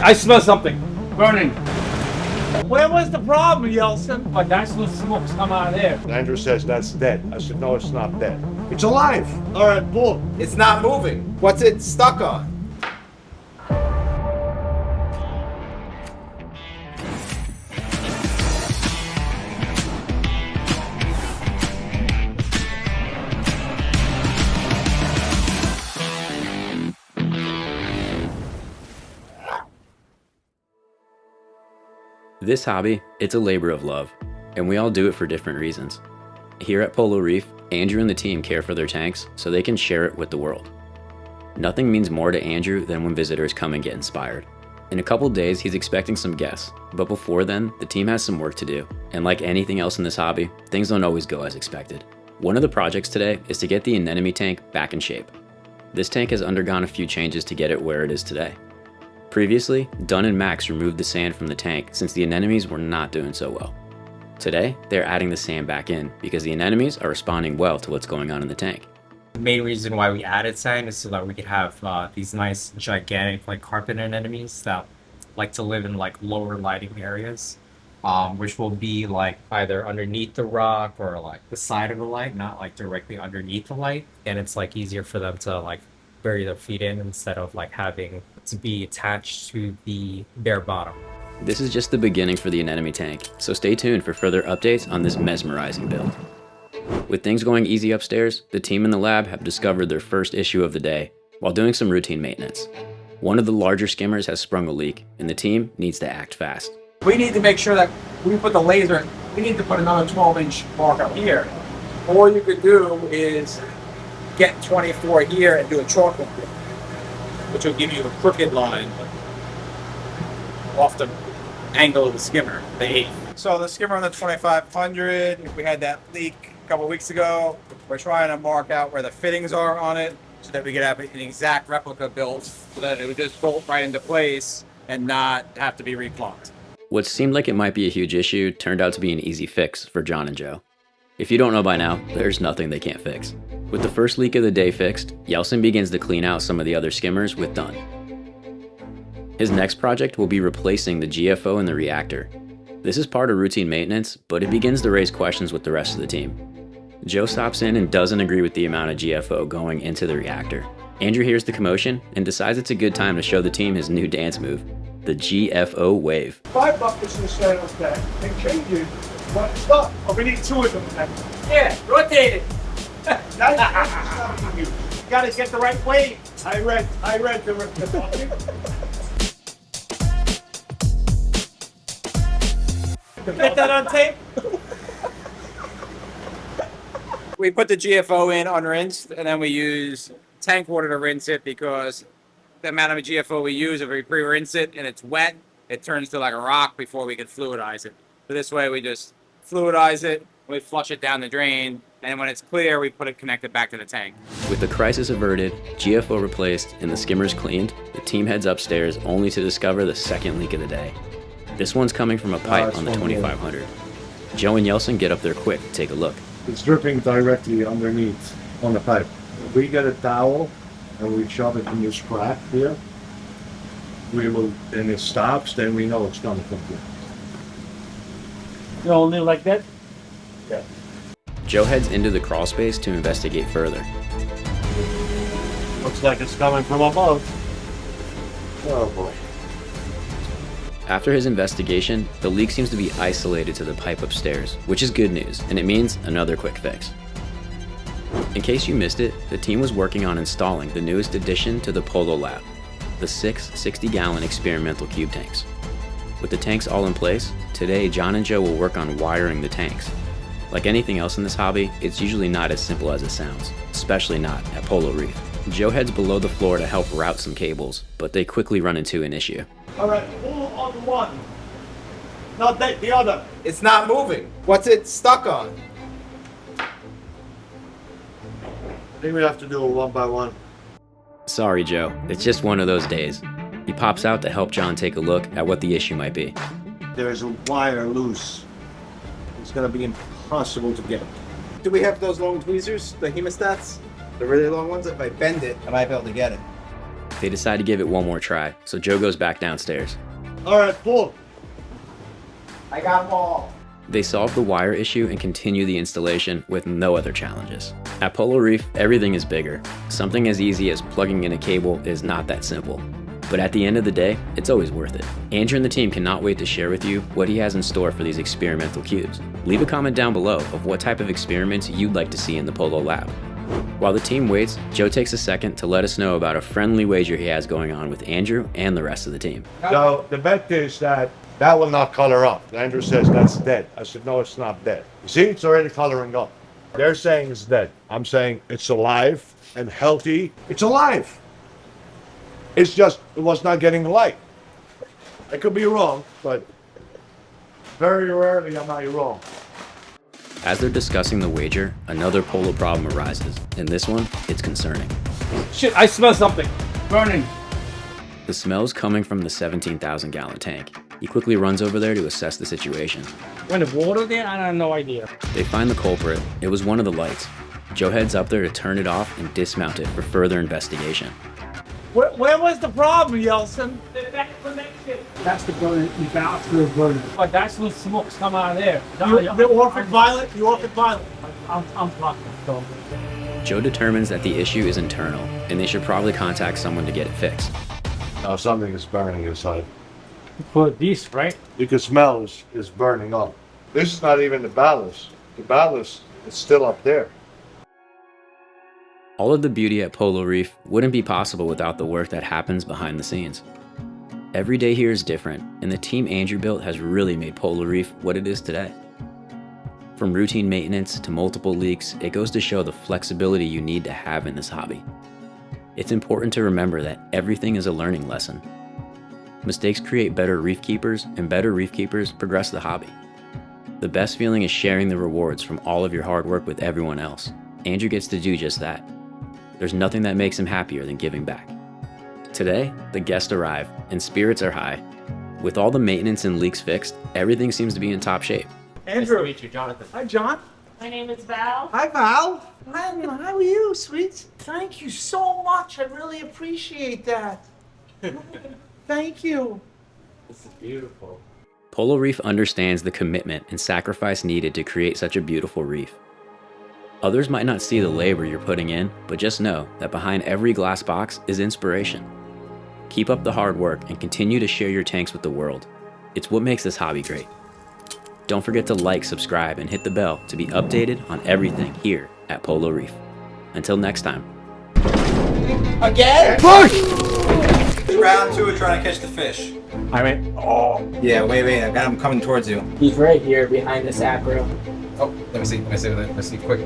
I smell something. Burning. Where was the problem, Yeltsin? But that's what smoke's come out of there. Andrew says that's dead. I said, no, it's not dead. It's alive. All right, pull. It's not moving. What's it stuck on? This hobby, it's a labor of love, and we all do it for different reasons. Here at Polo Reef, Andrew and the team care for their tanks so they can share it with the world. Nothing means more to Andrew than when visitors come and get inspired. In a couple days, he's expecting some guests, but before then, the team has some work to do, and like anything else in this hobby, things don't always go as expected. One of the projects today is to get the anemone tank back in shape. This tank has undergone a few changes to get it where it is today. Previously, Dunn and Max removed the sand from the tank since the anemones were not doing so well. Today, they're adding the sand back in because the anemones are responding well to what's going on in the tank. The main reason why we added sand is so that we could have these nice, gigantic, carpet anemones that like to live in lower lighting areas, which will be either underneath the rock or the side of the light, not directly underneath the light, and it's easier for them to bury their feet in instead of having to be attached to the bare bottom. This is just the beginning for the anemone tank, so stay tuned for further updates on this mesmerizing build. With things going easy upstairs, the team in the lab have discovered their first issue of the day while doing some routine maintenance. One of the larger skimmers has sprung a leak, and the team needs to act fast. We need to make sure that we put the laser, we need to put another 12-inch mark up here. All you could do is get 24 here and do a chalk line, which will give you a crooked line off the angle of the skimmer, the 8. So the skimmer on the 2500, we had that leak a couple weeks ago. We're trying to mark out where the fittings are on it so that we could have an exact replica built so that it would just bolt right into place and not have to be replumbed. What seemed like it might be a huge issue turned out to be an easy fix for John and Joe. If you don't know by now, there's nothing they can't fix. With the first leak of the day fixed, Yeltsin begins to clean out some of the other skimmers with Dunn. His next project will be replacing the GFO in the reactor. This is part of routine maintenance, but it begins to raise questions with the rest of the team. Joe stops in and doesn't agree with the amount of GFO going into the reactor. Andrew hears the commotion and decides it's a good time to show the team his new dance move, the GFO wave. 5 buckets in the sand tank. They change it. But stop. Oh, we need 2 of them. Yeah, rotate it. You Gotta get the right weight. I read the Get that on tape. We put the GFO in unrinsed, and then we use tank water to rinse it because the amount of GFO we use, if we pre-rinse it and it's wet, it turns to like a rock before we can fluidize it. So this way we just fluidize it, we flush it down the drain, and when it's clear, we put it connected back to the tank. With the crisis averted, GFO replaced, and the skimmers cleaned, the team heads upstairs only to discover the second leak of the day. This one's coming from a pipe on the 2500. Joe and Yeltsin get up there quick to take a look. It's dripping directly underneath on the pipe. If we get a towel and we shove it in this crack here, and it stops, then we know it's coming from here. You only like that? Yeah. Joe heads into the crawl space to investigate further. Looks like it's coming from above. Oh boy. After his investigation, the leak seems to be isolated to the pipe upstairs, which is good news, and it means another quick fix. In case you missed it, the team was working on installing the newest addition to the Polo Lab, the 6 60-gallon experimental cube tanks. With the tanks all in place, today John and Joe will work on wiring the tanks. Like anything else in this hobby, it's usually not as simple as it sounds, especially not at Polo Reef. Joe heads below the floor to help route some cables, but they quickly run into an issue. All right, pull on one. Not the other. It's not moving. What's it stuck on? I think we have to do it one by one. Sorry, Joe, it's just one of those days. He pops out to help John take a look at what the issue might be. There's a wire loose. It's gonna be impossible to get. Do we have those long tweezers, the hemostats? The really long ones? If I bend it, I might be able to get it. They decide to give it one more try, so Joe goes back downstairs. All right, pull. I got them all. They solve the wire issue and continue the installation with no other challenges. At Polo Reef, everything is bigger. Something as easy as plugging in a cable is not that simple. But at the end of the day, it's always worth it. Andrew and the team cannot wait to share with you what he has in store for these experimental cubes. Leave a comment down below of what type of experiments you'd like to see in the Polo Lab. While the team waits, Joe takes a second to let us know about a friendly wager he has going on with Andrew and the rest of the team. So the bet is that will not color up. Andrew says that's dead. I said, no, it's not dead. You see, it's already coloring up. They're saying it's dead. I'm saying it's alive and healthy. It's alive. It's just, it was not getting the light. I could be wrong, but very rarely am I wrong. As they're discussing the wager, another Polo problem arises, and this one, it's concerning. Shit, I smell something. Burning. The smell is coming from the 17,000 gallon tank. He quickly runs over there to assess the situation. When the water there, I have no idea. They find the culprit. It was one of the lights. Joe heads up there to turn it off and dismount it for further investigation. Where was the problem, Yeltsin? That's the burning. The balance of the burning. But that's when smoke's come out of there. The orphan violet. The orphan violet. I'm talking. So. Joe determines that the issue is internal, and they should probably contact someone to get it fixed. Now something is burning inside. For this, right? You can smell is burning up. This is not even the ballast. The ballast is still up there. All of the beauty at Polo Reef wouldn't be possible without the work that happens behind the scenes. Every day here is different, and the team Andrew built has really made Polo Reef what it is today. From routine maintenance to multiple leaks, it goes to show the flexibility you need to have in this hobby. It's important to remember that everything is a learning lesson. Mistakes create better reef keepers, and better reef keepers progress the hobby. The best feeling is sharing the rewards from all of your hard work with everyone else. Andrew gets to do just that. There's nothing that makes him happier than giving back. Today, the guests arrive, and spirits are high. With all the maintenance and leaks fixed, everything seems to be in top shape. Andrew. Nice to meet you, Jonathan. Hi, John. My name is Val. Hi, Val. Hi, how are you, sweet? Thank you so much. I really appreciate that. Thank you. This is beautiful. Polo Reef understands the commitment and sacrifice needed to create such a beautiful reef. Others might not see the labor you're putting in, but just know that behind every glass box is inspiration. Keep up the hard work and continue to share your tanks with the world. It's what makes this hobby great. Don't forget to like, subscribe, and hit the bell to be updated on everything here at Polo Reef. Until next time. Again? Round two, we're trying to catch the fish. All right. Oh. Yeah, wait. I got him coming towards you. He's right here behind this aquarium. Oh, let me see. Quick.